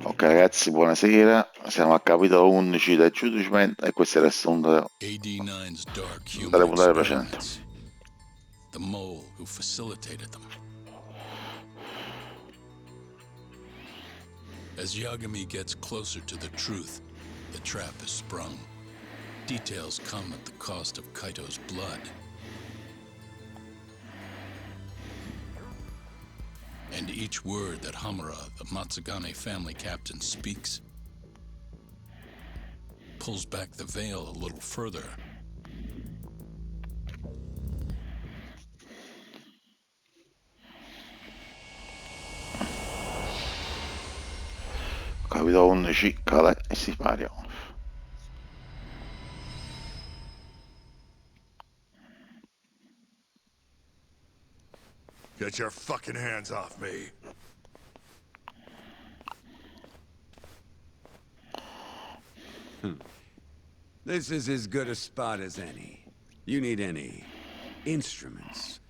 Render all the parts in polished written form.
Ok ragazzi, buonasera. Siamo al capitolo 11 del giudicamento e questo è il riassunto AD9's dark human delle puntate precedenti. experiments. The mole who facilitated them. As Yagami gets closer to the truth, the trap is sprung. Details come at the cost of Kaito's blood. And each word that Hamura, the Matsugane family captain, speaks pulls back the veil a little further. Capitolo 11 cade e si sparia. Get your fucking hands off me. This is as good a spot as any. You need any instruments,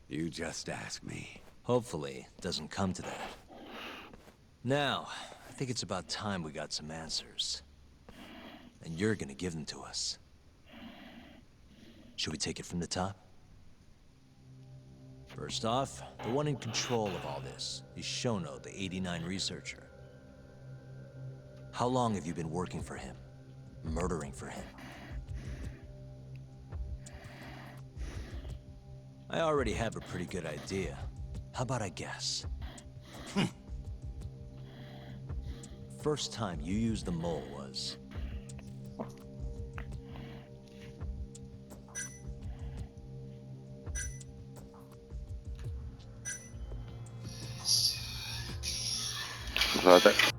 you just ask me. Hopefully, it doesn't come to that. Now, I think it's about time we got some answers. And you're gonna give them to us. Should we take it from the top? First off, the one in control of all this is Shono, the 89 researcher. How long have you been working for him? Murdering for him? I already have a pretty good idea. How about I guess? First time you used the mole was... Scusate.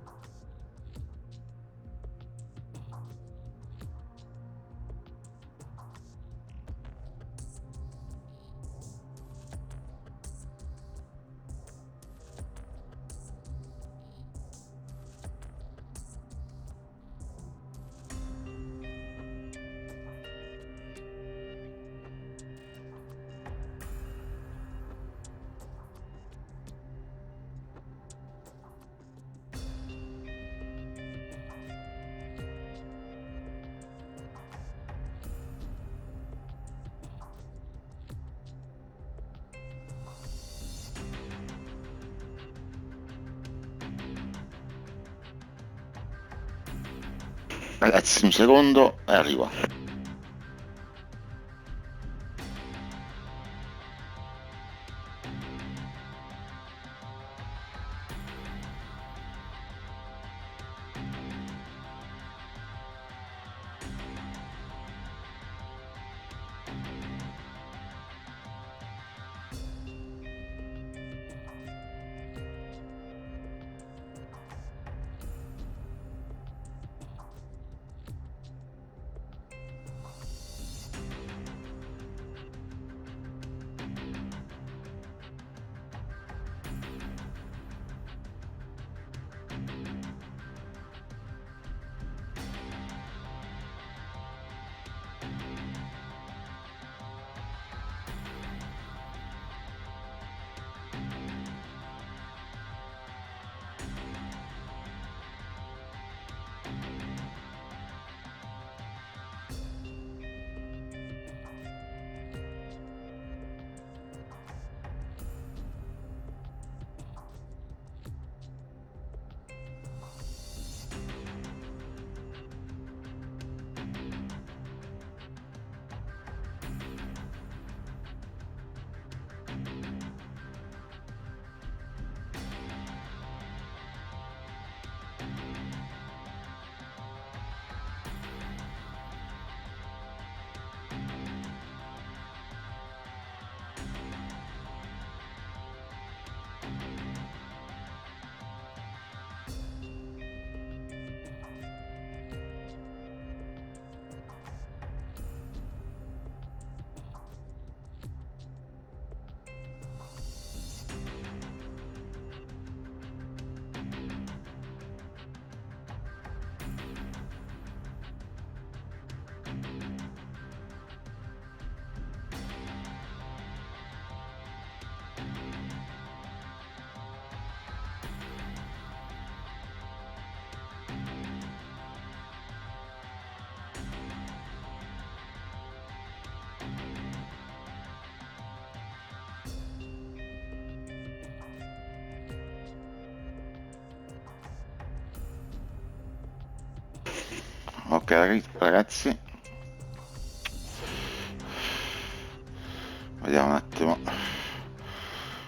Ragazzi, un secondo e arriva. ragazzi, vediamo un attimo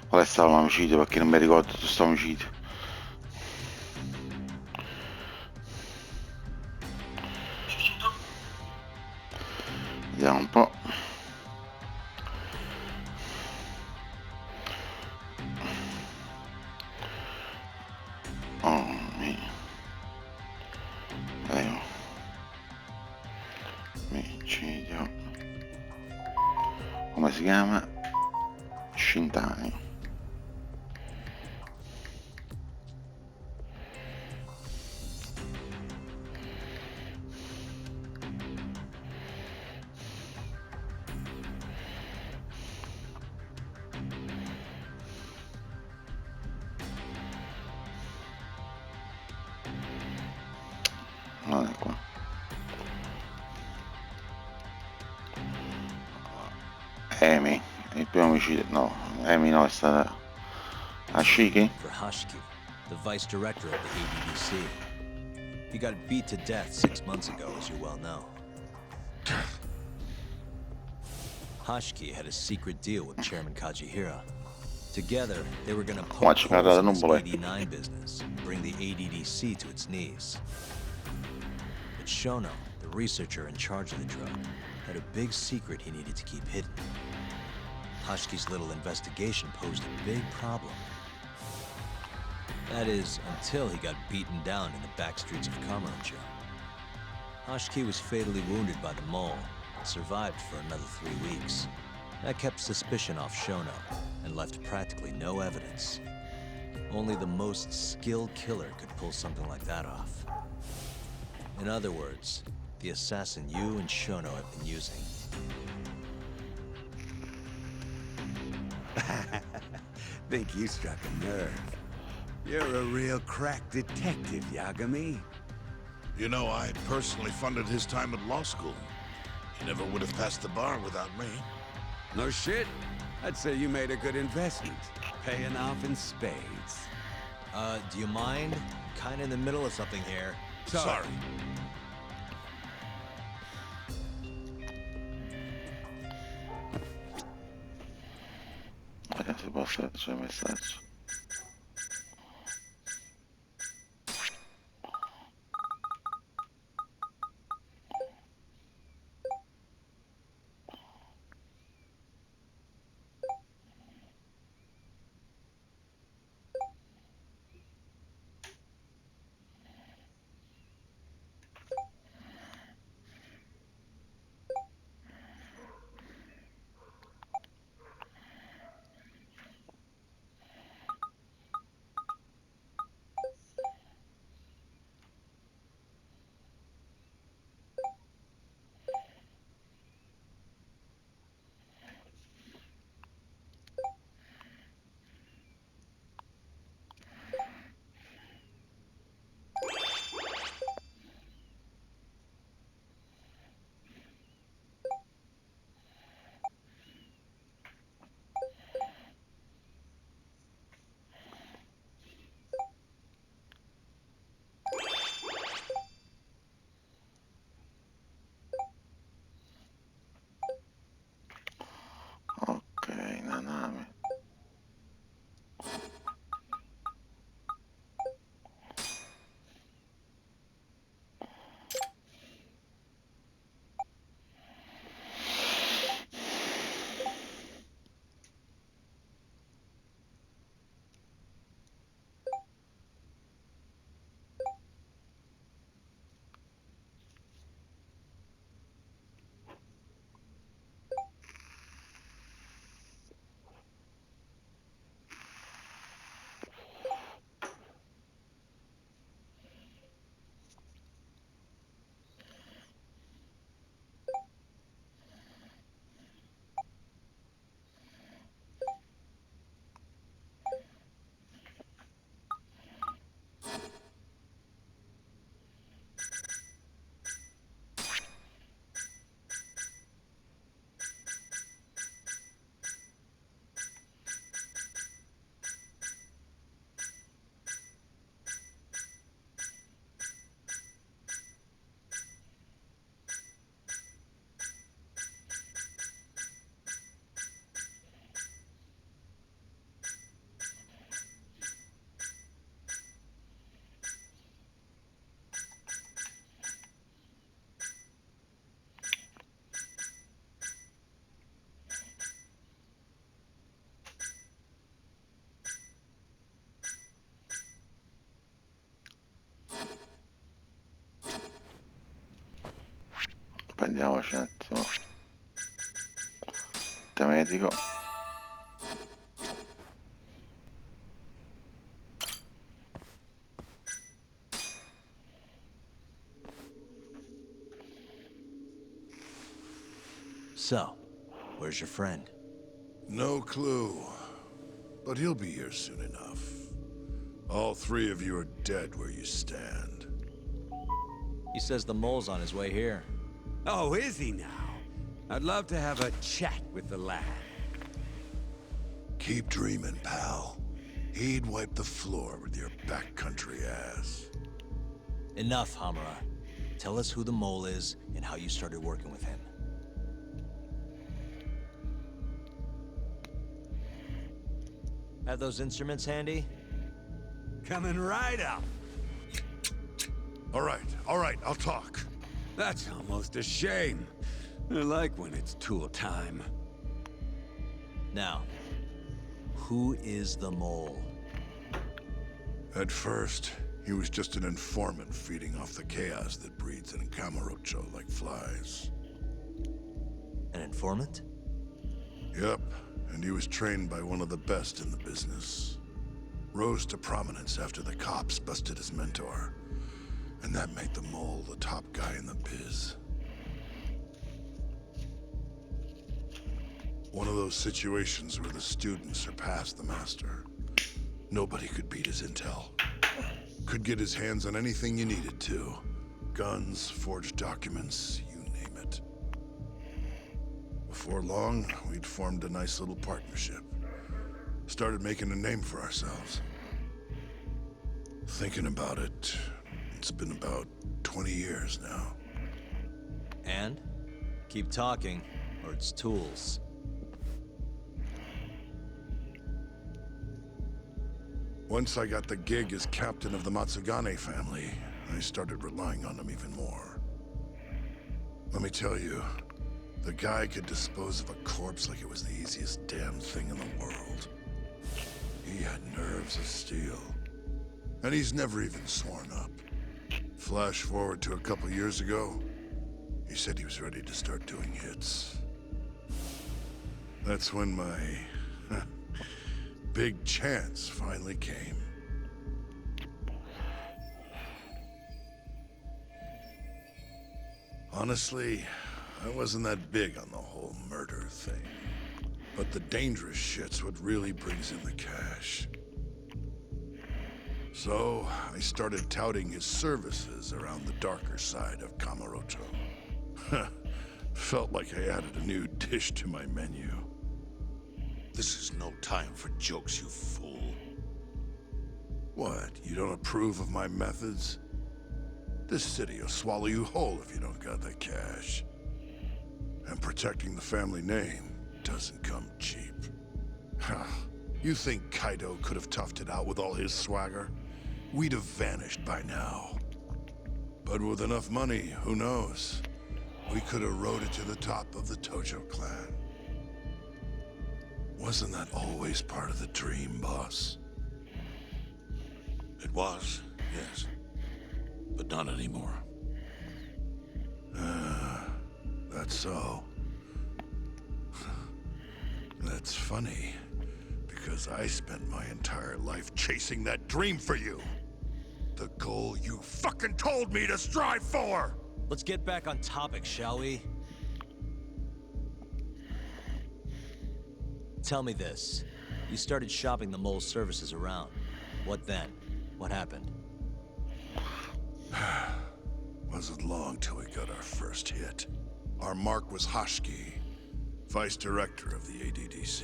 qual è stato l'omicidio, perché non mi ricordo tutto questo omicidio. Vediamo un po'. Omicidio, come si chiama? Scintani. Non è qua. Amy, il primo omicidio, no, Amy no, è stata Ashiki. For Hashki, the vice director of the ADDC. He got beat to death 6 months ago, as you well know. Hashki had a secret deal with Chairman Kajihira. Together, they were gonna poke Watch holes in non his vuole. 89 business, bring the ADDC to its knees. But Shono, the researcher in charge of the drug, had a big secret he needed to keep hidden. Hashki's little investigation posed a big problem. That is, until he got beaten down in the back streets of Kamurocho. Hashki was fatally wounded by the mole and survived for another 3 weeks. That kept suspicion off Shono and left practically no evidence. Only the most skilled killer could pull something like that off. In other words, the assassin you and Shono have been using. Think you struck a nerve. You're a real crack detective, Yagami. You know, I personally funded his time at law school. He never would have passed the bar without me. No shit. I'd say you made a good investment. Paying off in spades. Do you mind? Kinda in the middle of something here. Sorry. Si può fare il suo messaggio. Prendiamoci un attimo. Tè medico. So, where's your friend? No clue. But he'll be here soon enough. All three of you are dead where you stand. He says the mole's on his way here. Oh, is he now? I'd love to have a chat with the lad. Keep dreaming, pal. He'd wipe the floor with your backcountry ass. Enough, Hamura. Tell us who the mole is and how you started working with him. Have those instruments handy? Coming right up. All right, I'll talk. That's almost a shame. I like when it's tool time. Now, who is the mole? At first, he was just an informant feeding off the chaos that breeds in Camarocho like flies. An informant? Yep, and he was trained by one of the best in the business. Rose to prominence after the cops busted his mentor. And that made the mole the top guy in the biz. One of those situations where the student surpassed the master. Nobody could beat his intel. Could get his hands on anything you needed to. Guns, forged documents, you name it. Before long, we'd formed a nice little partnership. Started making a name for ourselves. Thinking about it, it's been about 20 years now. And? Keep talking, or it's tools. Once I got the gig as captain of the Matsugane family, I started relying on him even more. Let me tell you, the guy could dispose of a corpse like it was the easiest damn thing in the world. He had nerves of steel. And he's never even sworn up. Flash forward to a couple years ago, he said he was ready to start doing hits. That's when my big chance finally came. Honestly, I wasn't that big on the whole murder thing. But the dangerous shit's what really brings in the cash. So, I started touting his services around the darker side of Camarocho. Felt like I added a new dish to my menu. This is no time for jokes, you fool. What, you don't approve of my methods? This city will swallow you whole if you don't got the cash. And protecting the family name doesn't come cheap. You think Kaido could have toughed it out with all his swagger? We'd have vanished by now. But with enough money, who knows? We could have rode it to the top of the Tojo clan. Wasn't that always part of the dream, boss? It was, yes. But not anymore. That's so. That's funny, because I spent my entire life chasing that dream for you. The goal you fucking told me to strive for! Let's get back on topic, shall we? Tell me this. You started shopping the mole's services around. What then? What happened? Wasn't long till we got our first hit. Our mark was Hashki, vice director of the ADDC.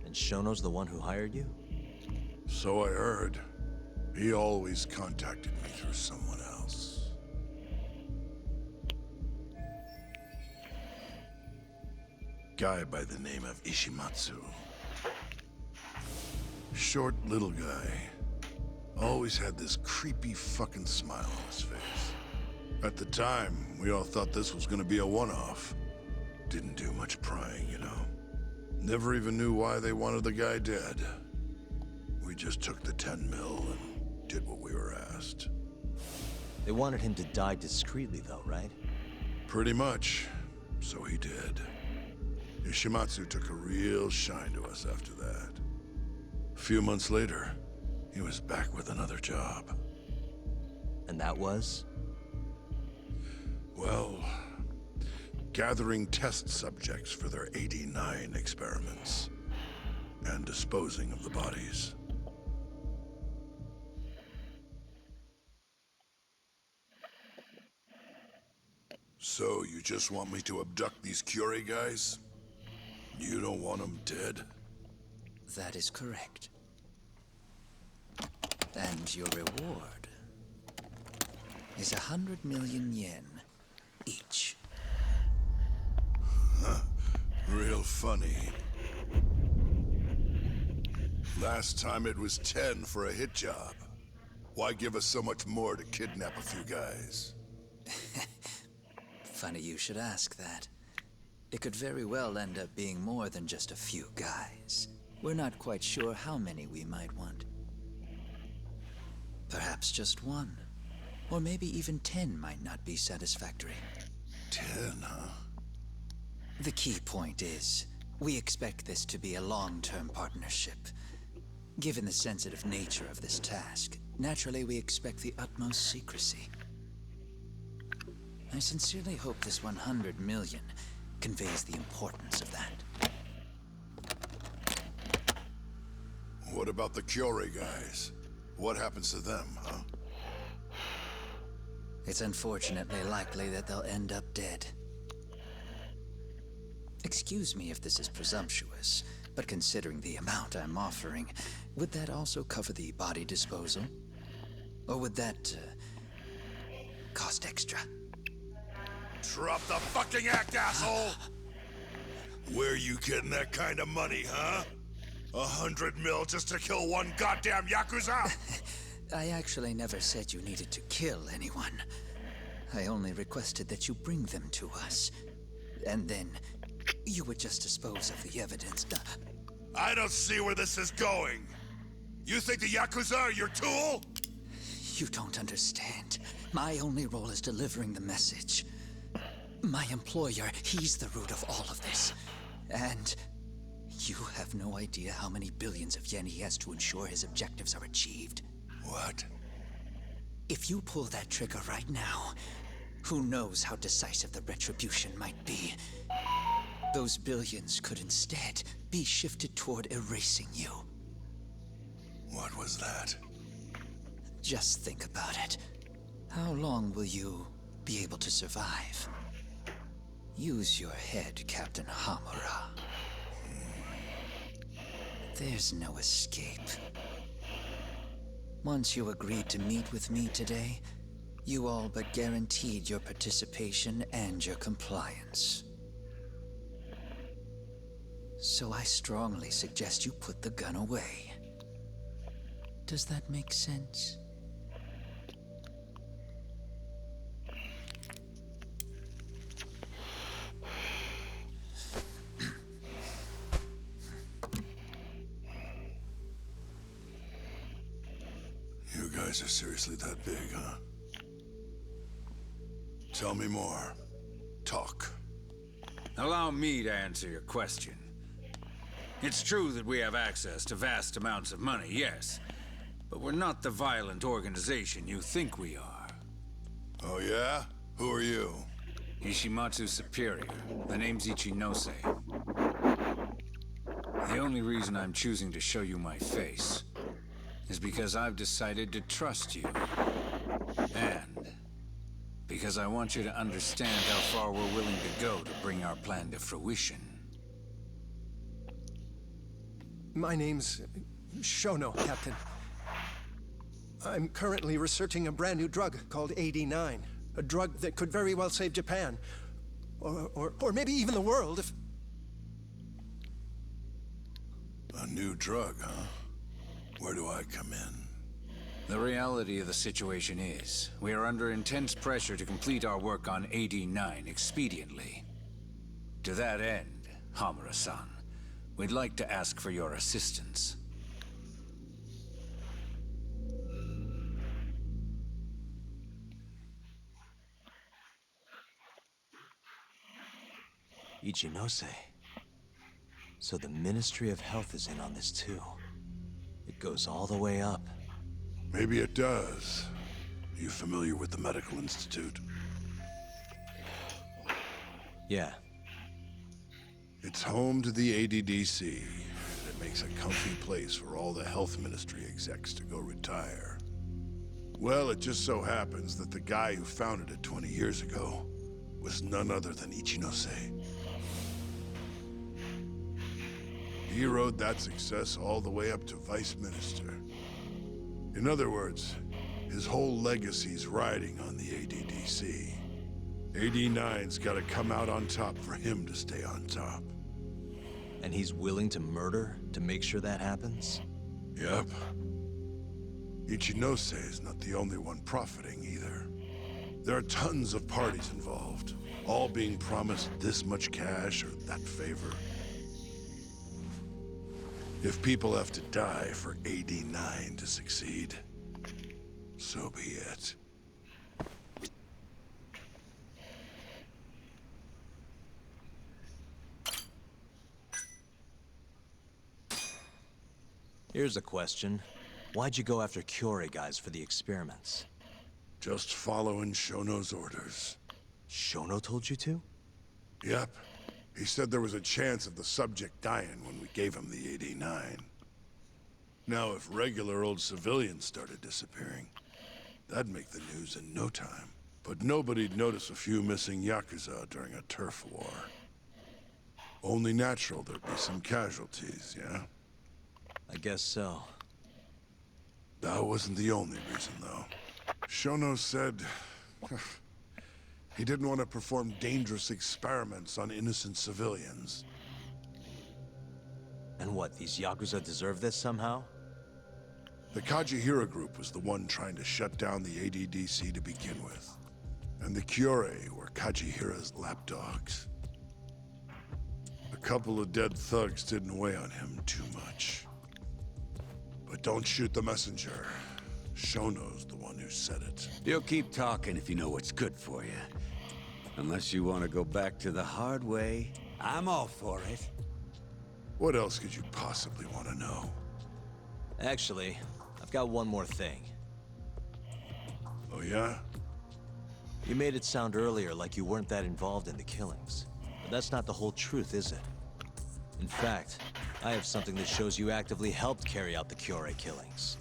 And Shono's the one who hired you? So I heard. He always contacted me through someone else. Guy by the name of Ishimatsu. Short little guy. Always had this creepy fucking smile on his face. At the time, we all thought this was gonna be a one-off. Didn't do much prying, you know. Never even knew why they wanted the guy dead. We just took the 10 mil and did what we were asked. They wanted him to die discreetly, though, right? Pretty much. So he did. Ishimatsu took a real shine to us after that. A few months later, he was back with another job. And that was? Well, gathering test subjects for their 89 experiments. And disposing of the bodies. So, you just want me to abduct these Curie guys? You don't want them dead? That is correct. And your reward is 100 million yen each. Real funny. Last time it was 10 for a hit job. Why give us so much more to kidnap a few guys? Funny you should ask that. It could very well end up being more than just a few guys. We're not quite sure how many we might want. Perhaps just one. Or maybe even 10 might not be satisfactory. 10, huh? The key point is, we expect this to be a long-term partnership. Given the sensitive nature of this task, naturally we expect the utmost secrecy. I sincerely hope this 100 million conveys the importance of that. What about the Curie guys? What happens to them, huh? It's unfortunately likely that they'll end up dead. Excuse me if this is presumptuous, but considering the amount I'm offering, would that also cover the body disposal? Or would that, cost extra? Drop the fucking act, asshole! Where you getting that kind of money, huh? 100 mil just to kill one goddamn Yakuza? I actually never said you needed to kill anyone. I only requested that you bring them to us. And then, you would just dispose of the evidence. I don't see where this is going. You think the Yakuza are your tool? You don't understand. My only role is delivering the message. My employer, he's the root of all of this. And you have no idea how many billions of yen he has to ensure his objectives are achieved. What? If you pull that trigger right now, who knows how decisive the retribution might be. Those billions could instead be shifted toward erasing you. What was that? Just think about it. How long will you be able to survive? Use your head, Captain Hamura. There's no escape. Once you agreed to meet with me today, you all but guaranteed your participation and your compliance. So I strongly suggest you put the gun away. Does that make sense? You guys are seriously that big, huh? Tell me more. Talk. Allow me to answer your question. It's true that we have access to vast amounts of money, yes. But we're not the violent organization you think we are. Oh yeah? Who are you? Ishimatsu's superior. The name's Ichinose. The only reason I'm choosing to show you my face is because I've decided to trust you. And because I want you to understand how far we're willing to go to bring our plan to fruition. My name's Shono, Captain. I'm currently researching a brand new drug called 89. A drug that could very well save Japan. Or maybe even the world if... A new drug, huh? Where do I come in? The reality of the situation is, we are under intense pressure to complete our work on 89 expediently. To that end, Hamura-san, we'd like to ask for your assistance. Ichinose. So the Ministry of Health is in on this too. It goes all the way up. Maybe it does. Are you familiar with the Medical Institute? Yeah. It's home to the ADDC. It makes a comfy place for all the health ministry execs to go retire. Well, it just so happens that the guy who founded it 20 years ago was none other than Ichinose. He rode that success all the way up to vice minister. In other words, his whole legacy's riding on the ADDC. AD9's gotta come out on top for him to stay on top. And he's willing to murder to make sure that happens? Yep. Ichinose is not the only one profiting either. There are tons of parties involved, all being promised this much cash or that favor. If people have to die for AD9 to succeed, so be it. Here's a question. Why'd you go after Kyorei guys for the experiments? Just following Shono's orders. Shono told you to? Yep. He said there was a chance of the subject dying when we gave him the AD9. Now, if regular old civilians started disappearing, that'd make the news in no time. But nobody'd notice a few missing Yakuza during a turf war. Only natural there'd be some casualties, yeah? I guess so. That wasn't the only reason, though. Shono said he didn't want to perform dangerous experiments on innocent civilians. And what, these Yakuza deserve this somehow? The Kajihira group was the one trying to shut down the ADDC to begin with. And the Kyorei were Kajihira's lapdogs. A couple of dead thugs didn't weigh on him too much. But don't shoot the messenger. Shono's the one who said it. You'll keep talking if you know what's good for you. Unless you want to go back to the hard way, I'm all for it. What else could you possibly want to know? Actually, I've got one more thing. Oh yeah? You made it sound earlier like you weren't that involved in the killings. But that's not the whole truth, is it? In fact, I have something that shows you actively helped carry out the Kyorei killings.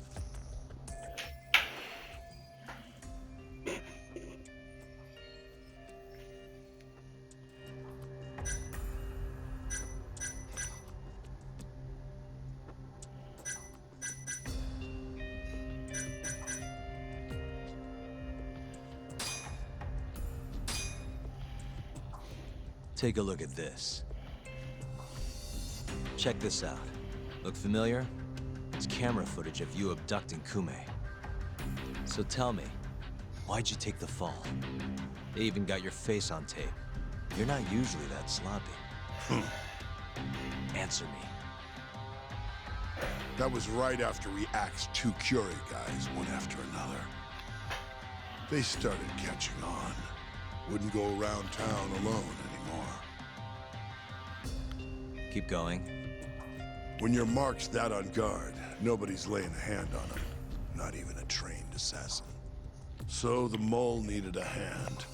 Take a look at this. Check this out. Look familiar? It's camera footage of you abducting Kume. So tell me, why'd you take the fall? They even got your face on tape. You're not usually that sloppy. Answer me. That was right after we axed two Kyorei guys, one after another. They started catching on. Wouldn't go around town alone anymore. Keep going. When your mark's that on guard, nobody's laying a hand on them. Not even a trained assassin. So the mole needed a hand.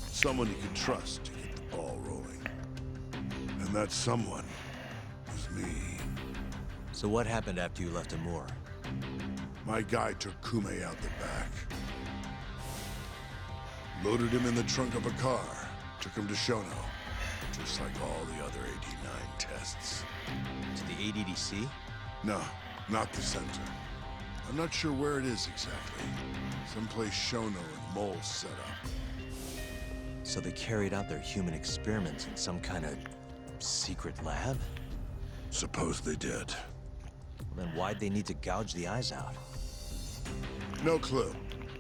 Someone he could trust to get the ball rolling. And that someone was me. So what happened after you left Amur? My guy took Kume out the back. Loaded him in the trunk of a car. Took him to Shono. Just like all the other AD9 tests. To the ADDC? No, not the center. I'm not sure where it is exactly. Someplace Shono and Mole set up. So they carried out their human experiments in some kind of secret lab? Suppose they did. Then why'd they need to gouge the eyes out? No clue.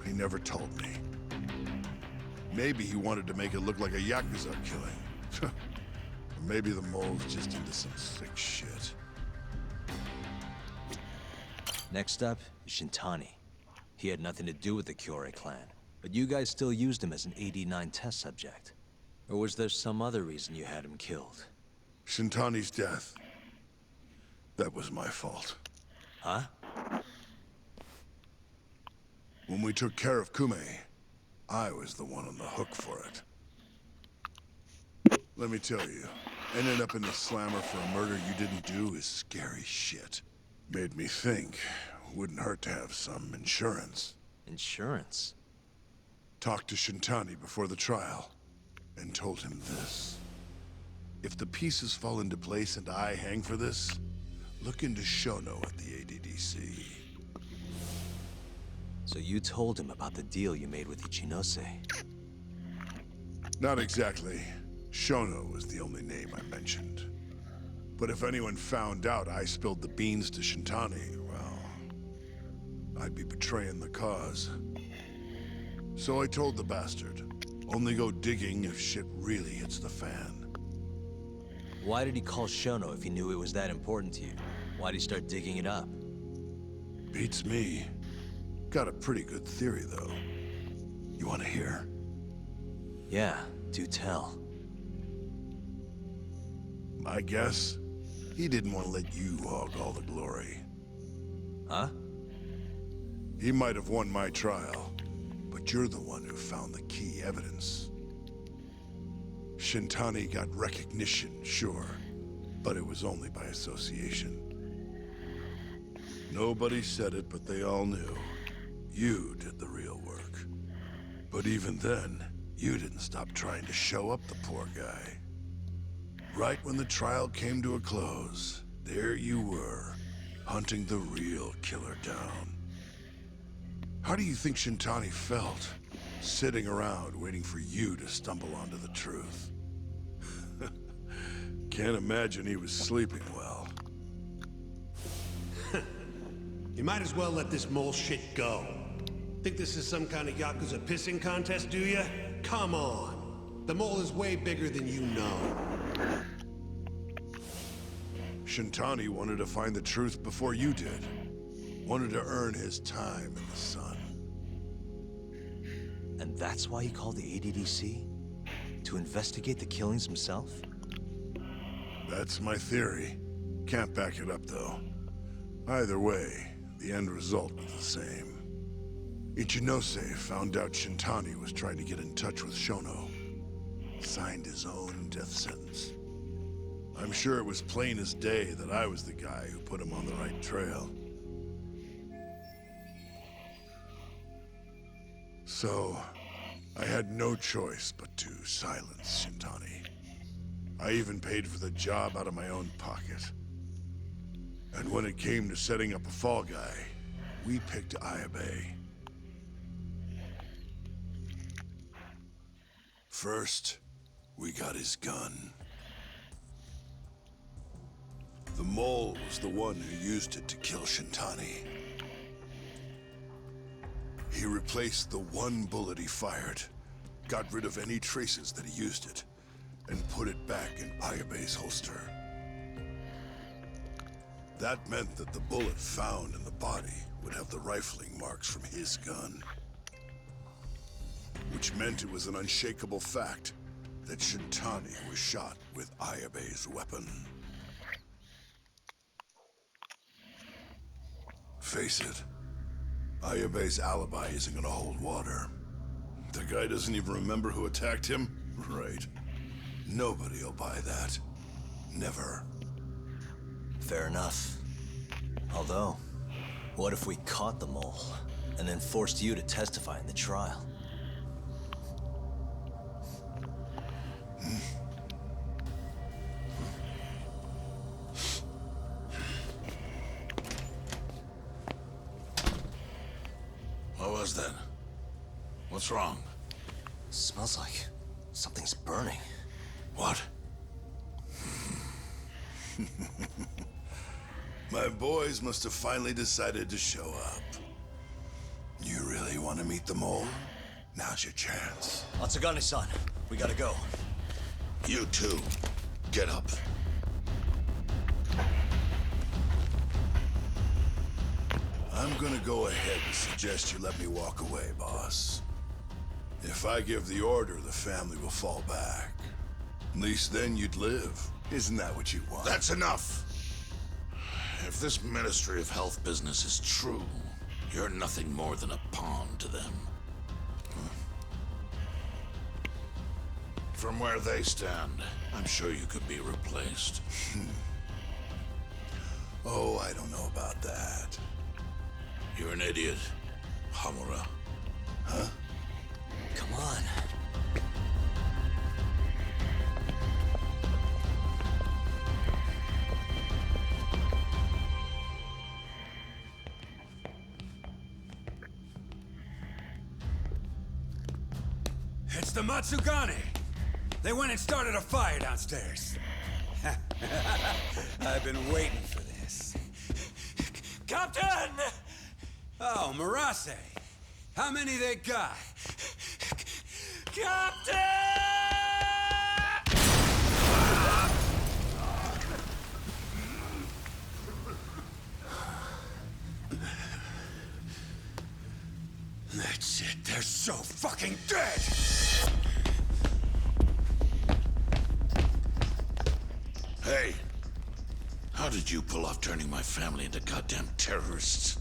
He never told me. Maybe he wanted to make it look like a Yakuza killing. Or maybe the mole's just into some sick shit. Next up is Shintani. He had nothing to do with the Kyorei clan, but you guys still used him as an AD9 test subject. Or was there some other reason you had him killed? Shintani's death. That was my fault. Huh? When we took care of Kume, I was the one on the hook for it. Let me tell you, ending up in the slammer for a murder you didn't do is scary shit. Made me think, wouldn't hurt to have some insurance. Insurance? Talked to Shintani before the trial, and told him this. If the pieces fall into place and I hang for this, look into Shono at the ADDC. So you told him about the deal you made with Ichinose? Not exactly. Shono was the only name I mentioned. But if anyone found out I spilled the beans to Shintani, well, I'd be betraying the cause. So I told the bastard, only go digging if shit really hits the fan. Why did he call Shono if he knew it was that important to you? Why'd he start digging it up? Beats me. Got a pretty good theory, though. You want to hear? Yeah, do tell. My guess? He didn't want to let you hog all the glory. Huh? He might have won my trial, but you're the one who found the key evidence. Shintani got recognition, sure, but it was only by association. Nobody said it, but they all knew. You did the real work. But even then, you didn't stop trying to show up the poor guy. Right when the trial came to a close, there you were, hunting the real killer down. How do you think Shintani felt, sitting around waiting for you to stumble onto the truth? Can't imagine he was sleeping well. You might as well let this mole shit go. Think this is some kind of Yakuza pissing contest, do ya? Come on. The mole is way bigger than you know. Shintani wanted to find the truth before you did. Wanted to earn his time in the sun. And that's why he called the ADDC? To investigate the killings himself? That's my theory. Can't back it up, though. Either way, the end result was the same. Ichinose found out Shintani was trying to get in touch with Shono. Signed his own death sentence. I'm sure it was plain as day that I was the guy who put him on the right trail. So, I had no choice but to silence Shintani. I even paid for the job out of my own pocket. And when it came to setting up a fall guy, we picked Ayabe. First, we got his gun. The mole was the one who used it to kill Shintani. He replaced the one bullet he fired, got rid of any traces that he used it, and put it back in Ayabe's holster. That meant that the bullet found in the body would have the rifling marks from his gun. Which meant it was an unshakable fact that Shintani was shot with Ayabe's weapon. Face it, Ayabe's alibi isn't gonna hold water. The guy doesn't even remember who attacked him? Right. Nobody'll buy that. Never. Fair enough. Although, what if we caught the mole, and then forced you to testify in the trial? What was that? What's wrong? Smells like something's burning. What? My boys must have finally decided to show up. You really want to meet the mole? Now's your chance. Atsugane-san, we gotta go. You too. Get up. I'm gonna go ahead and suggest you let me walk away, boss. If I give the order, the family will fall back. At least then you'd live. Isn't that what you want? That's enough! If this Ministry of Health business is true, you're nothing more than a pawn to them. From where they stand, I'm sure you could be replaced. Oh, I don't know about that. You're an idiot, Hamura. Huh? Come on. It's the Matsugane! They went and started a fire downstairs. I've been waiting for this. Captain! Oh, Marase. How many they got? Captain! That's it. They're so fucking dead! Hey, how did you pull off turning my family into goddamn terrorists?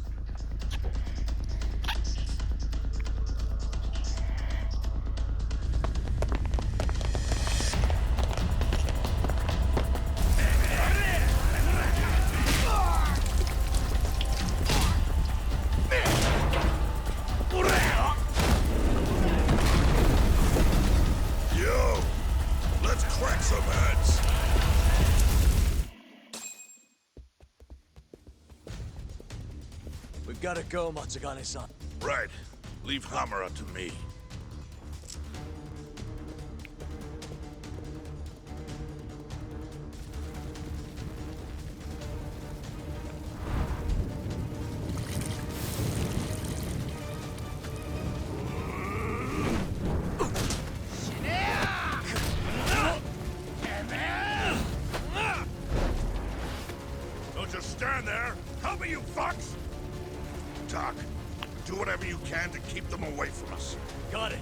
Yo, let's crack some heads. We've gotta go, Matsugane-san. Right. Leave Hamura to me. Don't just stand there! Help me, you fucks! Doc, do whatever you can to keep them away from us. Got it.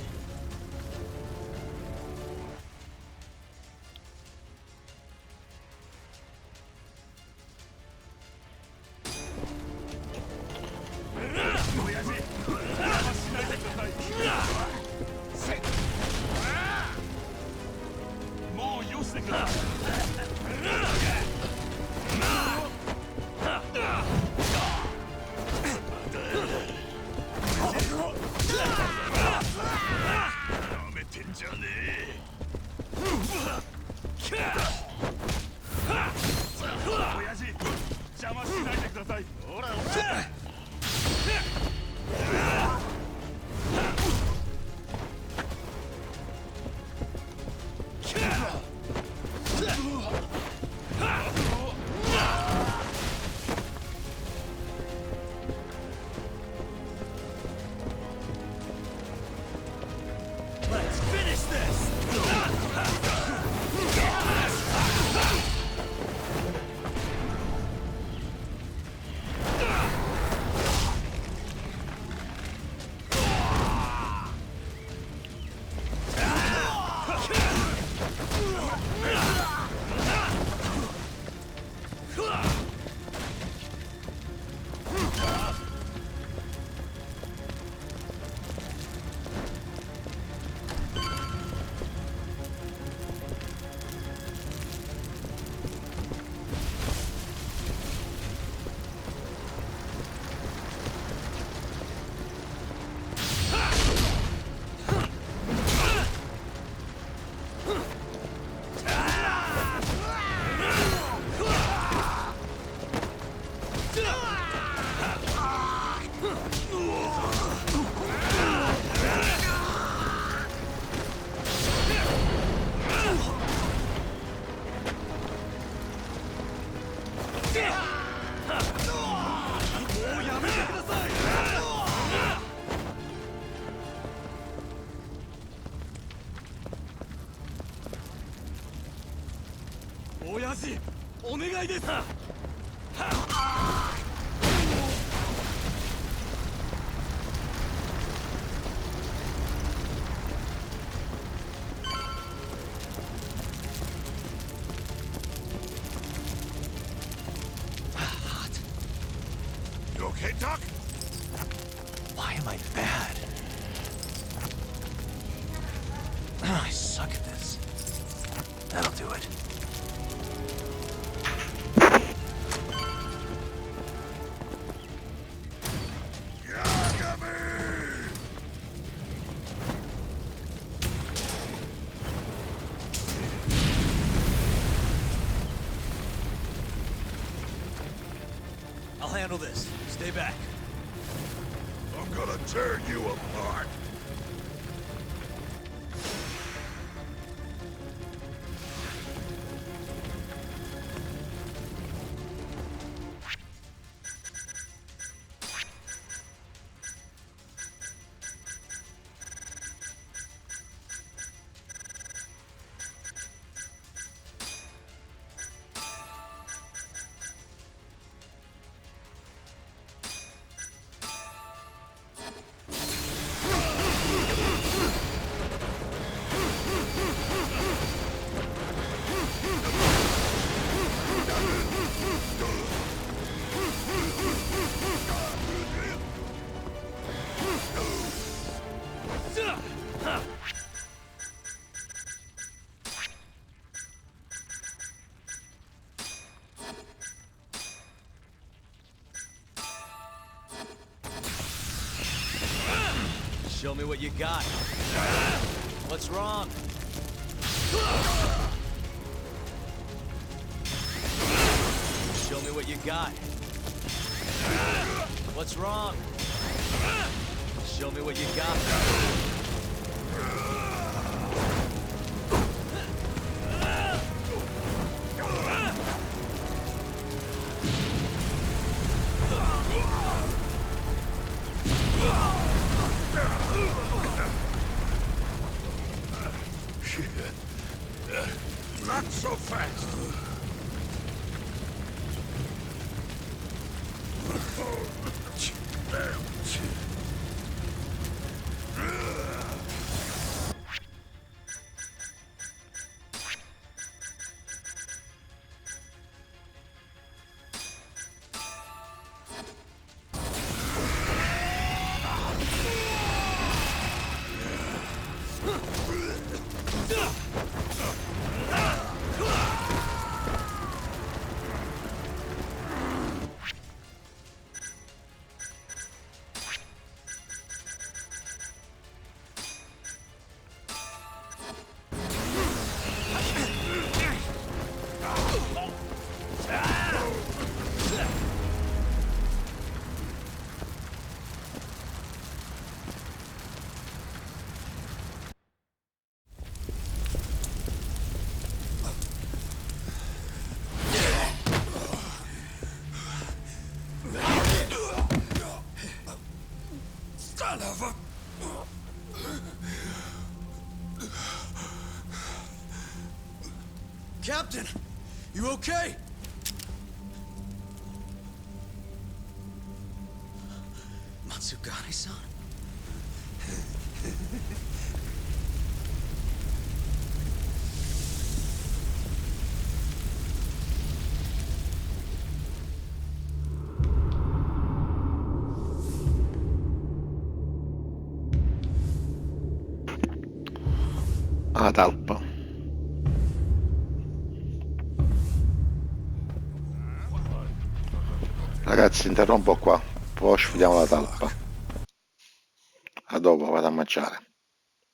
Let's finish this! Oyashi, お願いです。bad. Oh, I suck at this. That'll do it. I'll handle this. Stay back. I'm gonna tear you apart. Show me what you got. What's wrong? Show me what you got. What's wrong? Show me what you got. Not so fast. Captain, you okay? Matsugane-san? alla talpa. Ragazzi, interrompo qua, poi sfidiamo la talpa. A dopo, vado a mangiare.